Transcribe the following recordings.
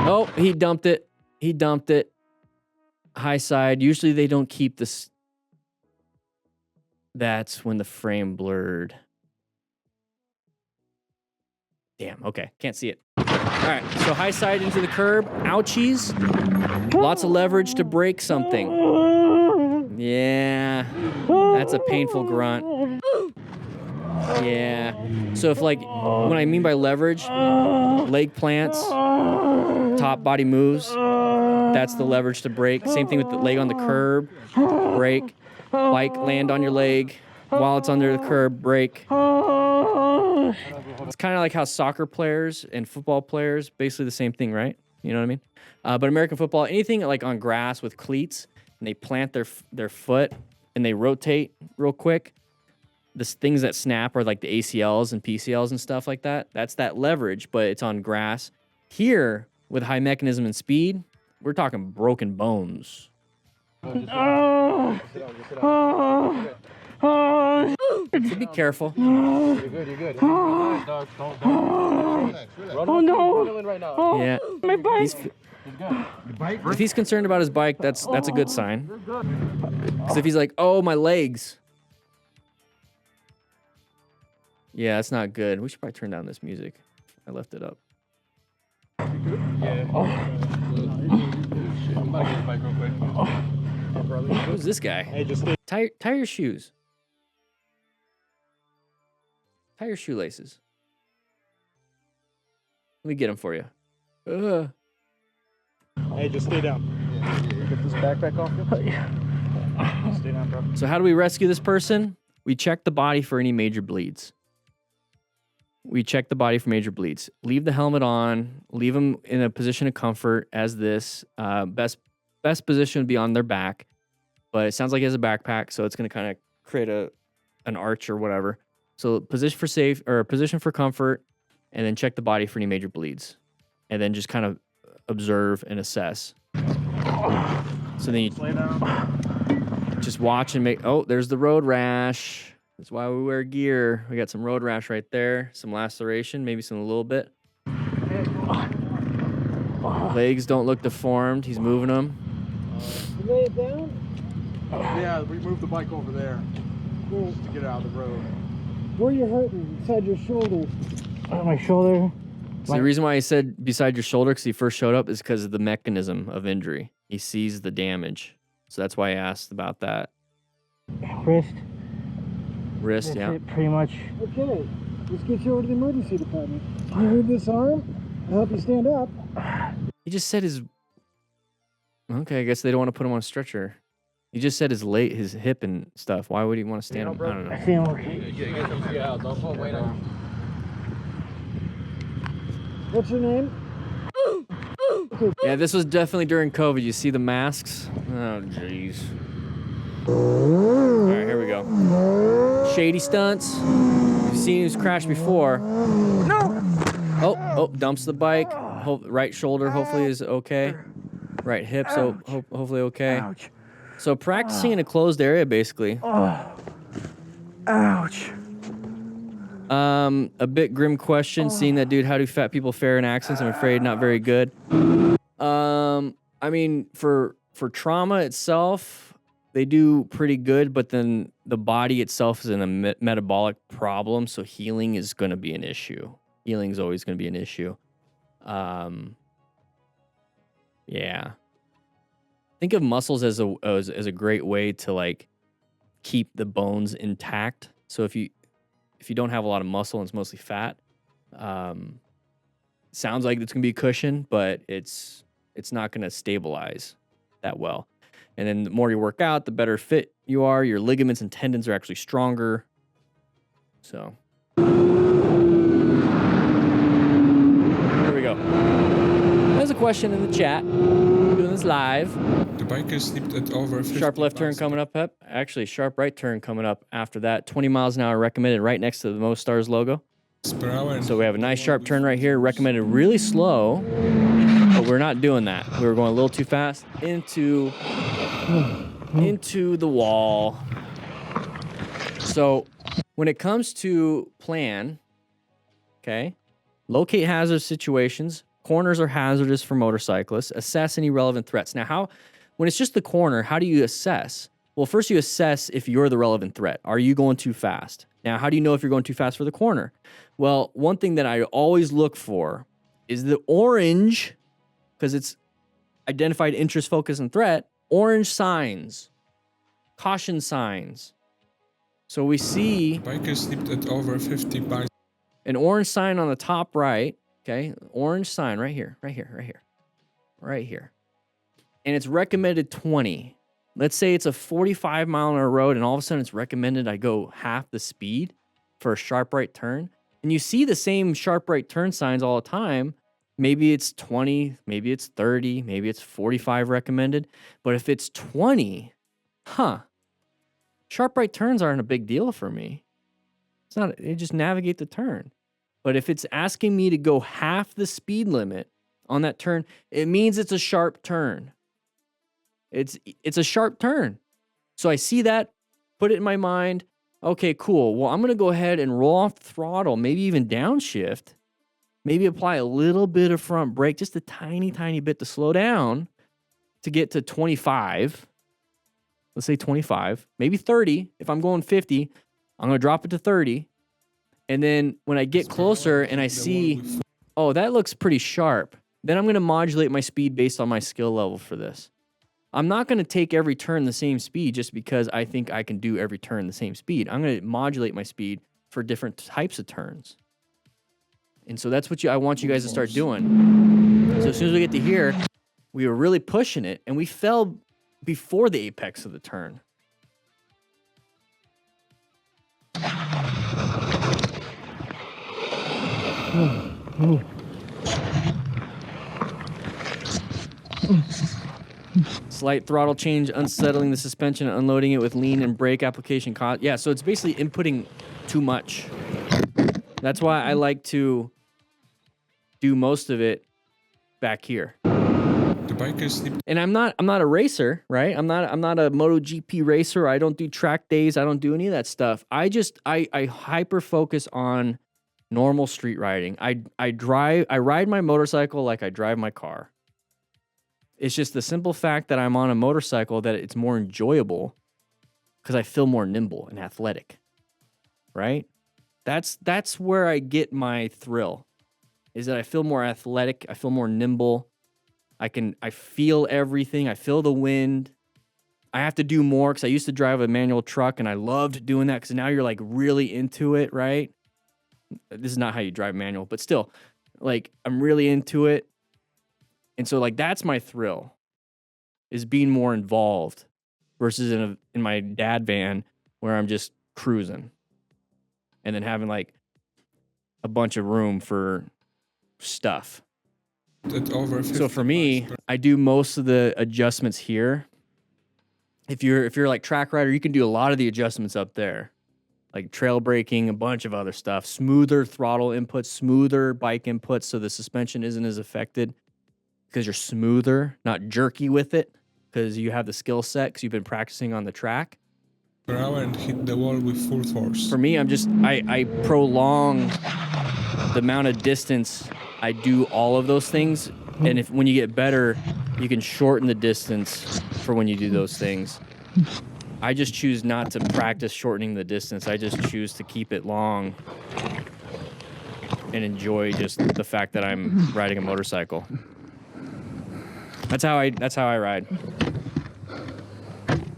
Oh, he dumped it. He dumped it. High side. Usually they don't keep this. That's when the frame blurred. Damn, okay. Can't see it. All right, so high side into the curb. Ouchies. Lots of leverage to break something. Yeah, that's a painful grunt. Yeah. So if like, when I mean by leverage, leg plants, top body moves, that's the leverage to break. Same thing with the leg on the curb, break. Bike, land on your leg. While it's under the curb, break. It's kind of like how soccer players and football players, basically the same thing, right? You know what I mean? But American football, anything like on grass with cleats, and they plant their foot and they rotate real quick, the things that snap are like the ACLs and PCLs and stuff like that. That's that leverage, but it's on grass. Here, with high mechanism and speed, we're talking broken bones. So be careful. You're good. Oh no! Yeah. My bike. If he's concerned about his bike, that's a good sign. Because if he's like, oh, my legs. Yeah, that's not good. We should probably turn down this music. I left it up. Yeah. I'm about to get the bike real quick. Who's this guy? Hey, just Tie your shoes. Tie your shoelaces. Let me get them for you. Hey, just stay down. Get this backpack off you. Stay down, bro. So how do we rescue this person? We check the body for any major bleeds. Leave the helmet on. Leave them in a position of comfort as this. Best position would be on their back. But it sounds like he has a backpack, so it's going to kind of create an arch or whatever. So position for safe or position for comfort, and then check the body for any major bleeds, and then just kind of observe and assess. So then you just watch and make. Oh, there's the road rash. That's why we wear gear. We got some road rash right there, some laceration, maybe a little bit. Legs don't look deformed. He's moving them. Lay it down. Yeah, we moved the bike over there just to get it out of the road. Where you hurting? Inside your shoulder. My shoulder. So the reason why I said beside your shoulder, because he first showed up, is because of the mechanism of injury. He sees the damage. So that's why I asked about that. Wrist. Wrist, That's yeah. it, pretty much. Okay, let's get you over to the emergency department. Can you move this arm? I'll help you stand up. He just said his... Okay, I guess they don't want to put him on a stretcher. He just said his hip and stuff. Why would he want to stand him? I don't know. I see him okay. What's your name? Yeah, this was definitely during COVID. You see the masks? Oh, jeez. All right, here we go. Shady stunts. You've seen who's crashed before. No! Oh, dumps the bike. Right shoulder hopefully is okay. Right hip, so hopefully okay. Ouch. So practicing in a closed area, basically. Ouch. A bit grim question, seeing that dude, how do fat people fare in accidents? I'm afraid not very good. I mean, for trauma itself, they do pretty good, but then the body itself is in a metabolic problem, so healing is going to be an issue. Healing is always going to be an issue. Yeah. Think of muscles as a great way to like keep the bones intact. So if you don't have a lot of muscle and it's mostly fat, sounds like it's gonna be a cushion, but it's not gonna stabilize that well. And then the more you work out, the better fit you are. Your ligaments and tendons are actually stronger. So there we go. There's a question in the chat. We're doing this live. The bike is slipped at over 50 Sharp left turn miles. coming up, Pep. Actually, sharp right turn coming up after that. 20 miles an hour recommended right next to the Mo Stars logo. Per hour and So we have a nice sharp turn right here, recommended really slow, but we're not doing that. We were going a little too fast into the wall. So when it comes to plan, okay, locate hazard situations, Corners are hazardous for motorcyclists. Assess any relevant threats. Now, when it's just the corner, how do you assess? Well, first you assess if you're the relevant threat. Are you going too fast? Now, how do you know if you're going too fast for the corner? Well, one thing that I always look for is the orange, because it's identified interest, focus, and threat, orange signs, caution signs. So we see Biker slipped at over 50 by an orange sign on the top right, okay? Orange sign right here. And it's recommended 20. Let's say it's a 45 mile an hour road and all of a sudden it's recommended I go half the speed for a sharp right turn. And you see the same sharp right turn signs all the time. Maybe it's 20, maybe it's 30, maybe it's 45 recommended. But if it's 20, sharp right turns aren't a big deal for me. It's not, they just navigate the turn. But if it's asking me to go half the speed limit on that turn, it means it's a sharp turn. It's a sharp turn. So I see that, put it in my mind. Okay, cool. Well, I'm going to go ahead and roll off the throttle, maybe even downshift, maybe apply a little bit of front brake, just a tiny, tiny bit to slow down to get to 25. Let's say 25, maybe 30. If I'm going 50, I'm going to drop it to 30. And then when I get closer and I see, oh, that looks pretty sharp, then I'm going to modulate my speed based on my skill level for this. I'm not going to take every turn the same speed just because I think I can do every turn the same speed. I'm going to modulate my speed for different types of turns. And so that's what I want you guys to start doing. So as soon as we get to here, we were really pushing it and we fell before the apex of the turn. Slight throttle change, unsettling the suspension, and unloading it with lean and brake application cost. Yeah, so it's basically inputting too much. That's why I like to do most of it back here. the biker slipped. And I'm not a racer, right? I'm not a MotoGP racer. I don't do track days. I don't do any of that stuff. I hyper focus on normal street riding. I ride my motorcycle like I drive my car. It's just the simple fact that I'm on a motorcycle that it's more enjoyable because I feel more nimble and athletic, right? That's where I get my thrill, is that I feel more athletic. I feel more nimble. I feel everything. I feel the wind. I have to do more because I used to drive a manual truck and I loved doing that because now you're like really into it, right? This is not how you drive manual, but still, like I'm really into it. And so like that's my thrill, is being more involved versus in my dad van where I'm just cruising and then having like a bunch of room for stuff. So for me, I do most of the adjustments here. If you're like track rider, you can do a lot of the adjustments up there, like trail braking, a bunch of other stuff, smoother throttle inputs, smoother bike inputs, so the suspension isn't as affected because you're smoother, not jerky with it, because you have the skill set because you've been practicing on the track. Per hour and hit the wall with full force. For me, I prolong the amount of distance I do all of those things, and when you get better, you can shorten the distance for when you do those things. I just choose not to practice shortening the distance. I just choose to keep it long and enjoy just the fact that I'm riding a motorcycle. That's how I ride.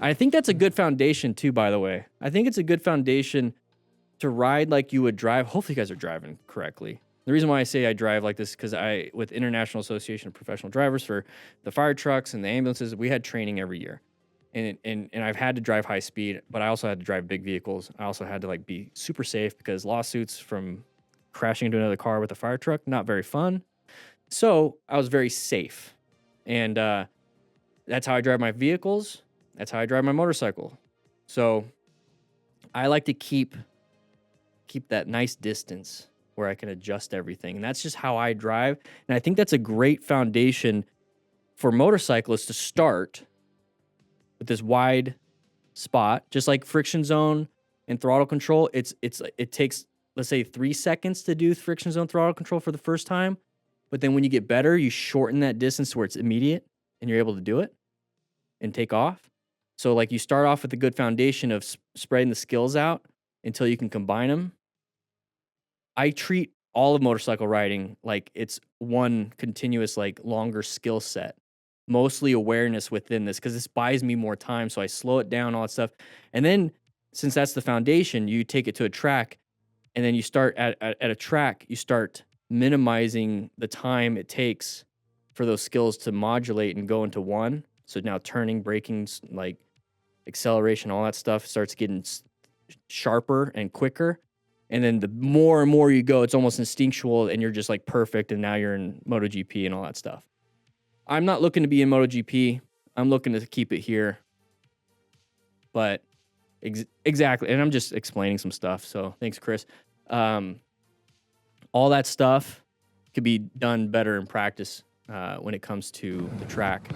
I think that's a good foundation too, by the way. I think it's a good foundation to ride like you would drive. Hopefully you guys are driving correctly. The reason why I say I drive like this is because with International Association of Professional Drivers for the fire trucks and the ambulances, we had training every year. And I've had to drive high speed, but I also had to drive big vehicles. I also had to like be super safe because lawsuits from crashing into another car with a fire truck, not very fun. So I was very safe. And that's how I drive my vehicles. That's how I drive my motorcycle. So I like to keep that nice distance where I can adjust everything. And that's just how I drive. And I think that's a great foundation for motorcyclists to start with this wide spot, just like friction zone and throttle control. It takes, let's say, 3 seconds to do friction zone throttle control for the first time. But then when you get better, you shorten that distance where it's immediate and you're able to do it and take off. So like you start off with a good foundation of spreading the skills out until you can combine them. I treat all of motorcycle riding like it's one continuous, like longer skill set, mostly awareness within this, because this buys me more time. So I slow it down, all that stuff. And then since that's the foundation, you take it to a track, and then you start at a track, you start minimizing the time it takes for those skills to modulate and go into one. So now turning, braking, like acceleration, all that stuff starts getting sharper and quicker. And then the more and more you go, it's almost instinctual and you're just like perfect. And now you're in MotoGP and all that stuff. I'm not looking to be in MotoGP. I'm looking to keep it here. But exactly. And I'm just explaining some stuff. So thanks, Chris. All that stuff could be done better in practice when it comes to the track.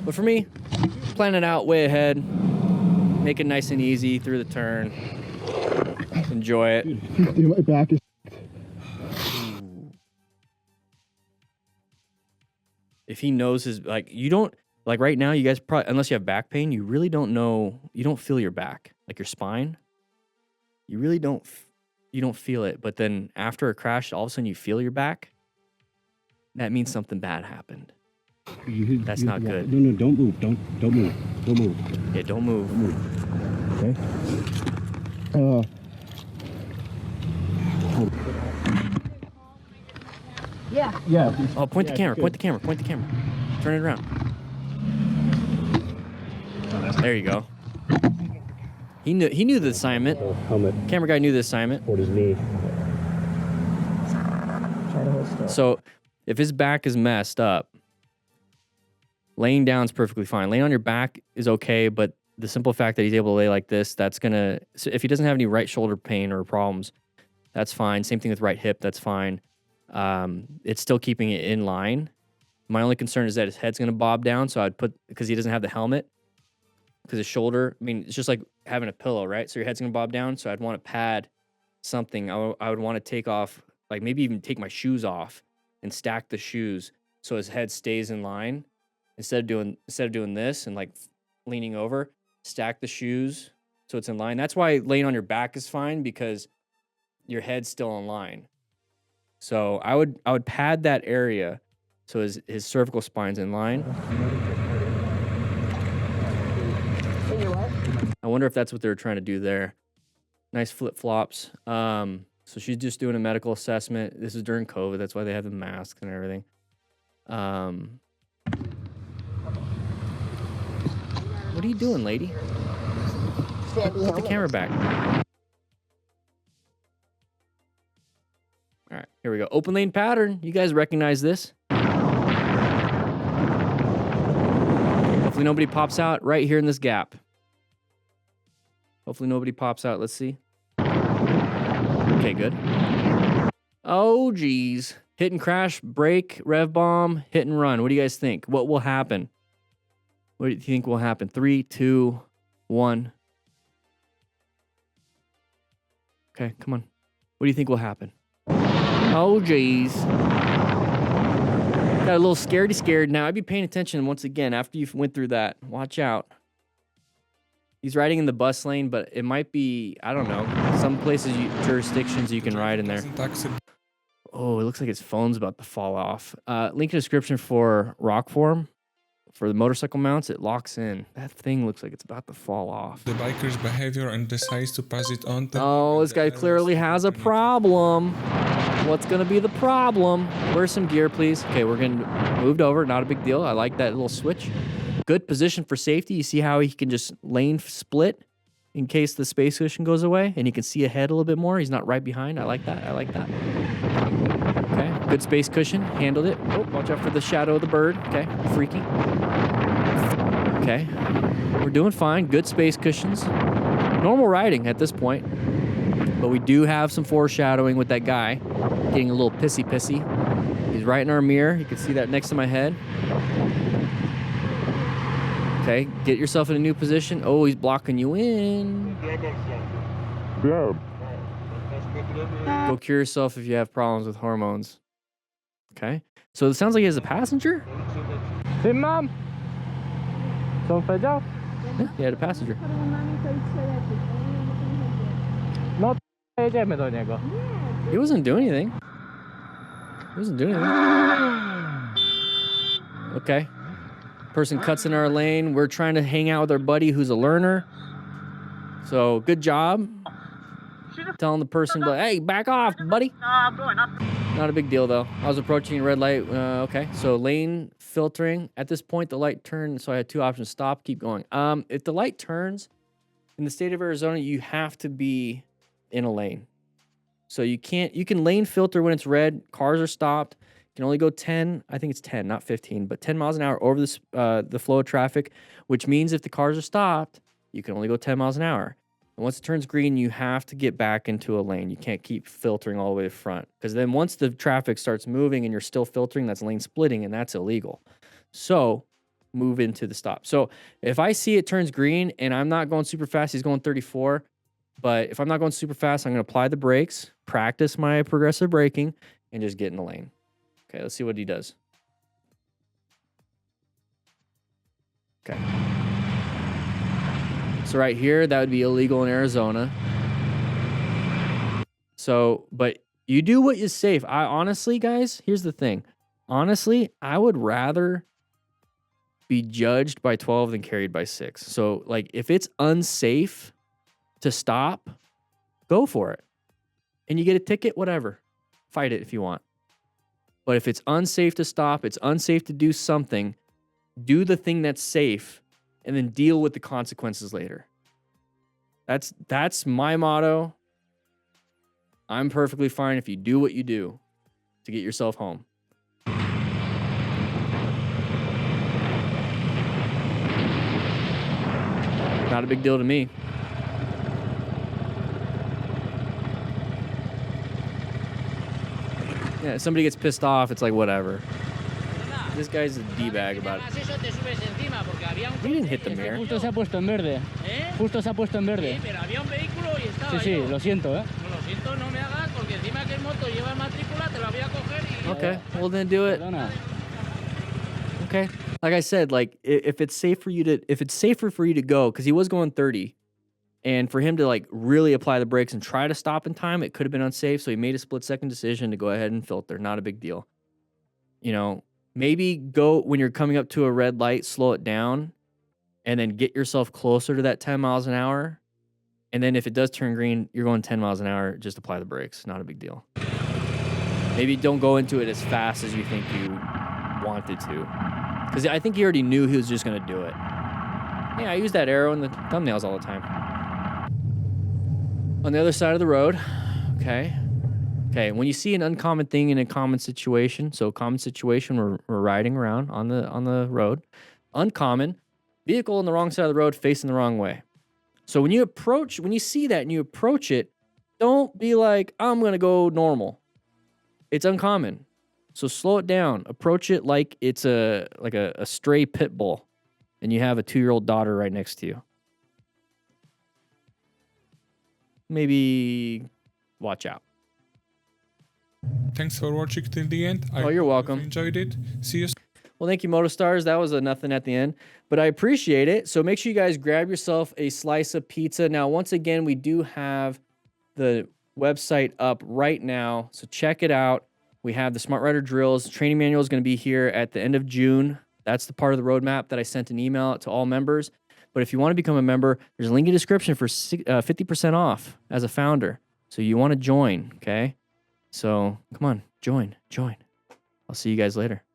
But for me, plan it out way ahead. Make it nice and easy through the turn. Enjoy it. Dude, my back is. If he knows his, like, you don't, like right now, you guys probably, unless you have back pain, you really don't know, you don't feel your back, like your spine. You really don't, you don't feel it. But then after a crash, all of a sudden you feel your back. That means something bad happened. That's not good. No, don't move. Don't move. Don't move. Yeah, don't move. Don't move. Okay. Yeah. Oh, point the camera. good. Point the camera. Point the camera. Turn it around. There you go. He knew the assignment. Helmet Camera guy knew the assignment. toward his knee. So if his back is messed up, laying down is perfectly fine. Laying on your back is okay, but the simple fact that he's able to lay like this, that's gonna, so if he doesn't have any right shoulder pain or problems, that's fine. Same thing with right hip, that's fine. It's still keeping it in line. My only concern is that his head's gonna bob down, so I'd put, because he doesn't have the helmet, because his shoulder, I mean, it's just like having a pillow, right? So your head's gonna bob down, so I'd want to pad something. I would want to take off, like maybe even take my shoes off and stack the shoes so his head stays in line. Instead of doing this and like leaning over, stack the shoes so it's in line. That's why laying on your back is fine, because your head's still in line. So I would pad that area so his cervical spine's in line. I wonder if that's what they were trying to do there. Nice flip-flops. So she's just doing a medical assessment. This is during COVID. That's why they have the masks and everything. What are you doing, lady? Put the camera back. All right, here we go. Open lane pattern. You guys recognize this? Hopefully nobody pops out right here in this gap. Hopefully nobody pops out. Let's see. Okay, good. Oh, geez. Hit and crash, brake, rev bomb, hit and run. What do you guys think? What will happen? What do you think will happen? 3, 2, 1. Okay, come on. What do you think will happen? Oh, geez. Got a little scared now. I'd be paying attention once again after you went through that. Watch out. He's riding in the bus lane, but it might be, I don't know, some places, jurisdictions you can ride in there. Oh, it looks like his phone's about to fall off. Link in the description for rock form. For the motorcycle mounts, it locks in. That thing looks like it's about to fall off. The biker's behavior and decides to pass it on to... Oh, this guy clearly has a problem. What's going to be the problem? Where's some gear, please? Okay, we're getting moved over. Not a big deal. I like that little switch. Good position for safety. You see how he can just lane split in case the space cushion goes away, and he can see ahead a little bit more. He's not right behind. I like that. I like that. Okay, good space cushion. Handled it. Oh, watch out for the shadow of the bird. Okay, freaky. Okay, we're doing fine. Good space cushions. Normal riding at this point. But we do have some foreshadowing with that guy getting a little pissy. He's right in our mirror. You can see that next to my head. Okay, get yourself in a new position. Oh, he's blocking you in. Go cure yourself if you have problems with hormones. Okay. So it sounds like he has a passenger? Sí, ma'am. Solfeggio? Yeah, he had a passenger. No, jedziemy do niego. He wasn't doing anything. He wasn't doing anything. Okay. Person cuts in our lane. We're trying to hang out with our buddy who's a learner. So good job. Telling the person, like, hey, back off, buddy. No, I'm going up. Not a big deal, though. I was approaching a red light. Okay, so lane filtering. At this point, the light turned, so I had two options: stop, keep going. If the light turns in the state of Arizona, you have to be in a lane. So you can lane filter when it's red. Cars are stopped. You can only go 10. I think it's 10, not 15, but 10 miles an hour over this the flow of traffic, which means if the cars are stopped, you can only go 10 miles an hour. And once it turns green, you have to get back into a lane. You can't keep filtering all the way to the front, because then once the traffic starts moving and you're still filtering, that's lane splitting, and that's illegal. So move into the stop. So if I see it turns green and I'm not going super fast, he's going 34. But if I'm not going super fast, I'm going to apply the brakes, practice my progressive braking, and just get in the lane. Okay, let's see what he does. Okay. So right here, that would be illegal in Arizona. So, but you do what is safe. I honestly, guys, here's the thing. Honestly, I would rather be judged by 12 than carried by 6. So, like, if it's unsafe to stop, go for it. And you get a ticket, whatever. Fight it if you want. But if it's unsafe to stop, it's unsafe to do something, do the thing that's safe and then deal with the consequences later. That's my motto. I'm perfectly fine if you do what you do to get yourself home. Not a big deal to me. Yeah, if somebody gets pissed off, it's like, whatever. This guy's a D-bag about it. He didn't hit the mirror. Justo se ha puesto en verde. Justo se ha puesto en verde. Sí, pero había un vehículo y estaba Sí, yo. lo siento, No, lo siento, no me hagas, porque encima que el moto lleva matrícula, te la voy a coger y... Okay, well then do it. Perdona. Okay. Like I said, like if it's safe for you to, if it's safer for you to go, because he was going 30, and for him to like really apply the brakes and try to stop in time, it could have been unsafe. So he made a split-second decision to go ahead and filter. Not a big deal. You know, maybe go when you're coming up to a red light, slow it down, and then get yourself closer to that 10 miles an hour. And then if it does turn green, you're going 10 miles an hour, just apply the brakes. Not a big deal. Maybe don't go into it as fast as you think you wanted to. Because I think he already knew he was just going to do it. Yeah, I use that arrow in the thumbnails all the time. On the other side of the road, okay. Okay, when you see an uncommon thing in a common situation, so common situation, we're riding around on the road. Uncommon, vehicle on the wrong side of the road facing the wrong way. So when you see that and you approach it, don't be like, I'm going to go normal. It's uncommon. So slow it down. Approach it like it's a stray pit bull and you have a 2-year-old daughter right next to you. Maybe watch out. Thanks for watching till the end. I You're hope welcome. you enjoyed it. See you. Well, thank you, Motostars. That was a nothing at the end, but I appreciate it. So make sure you guys grab yourself a slice of pizza. Now, once again, we do have the website up right now, so check it out. We have the Smart Rider drills. Training manual is going to be here at the end of June. That's the part of the roadmap that I sent an email to all members. But if you want to become a member, there's a link in the description for 50% off as a founder. So you want to join, okay? So come on, join. I'll see you guys later.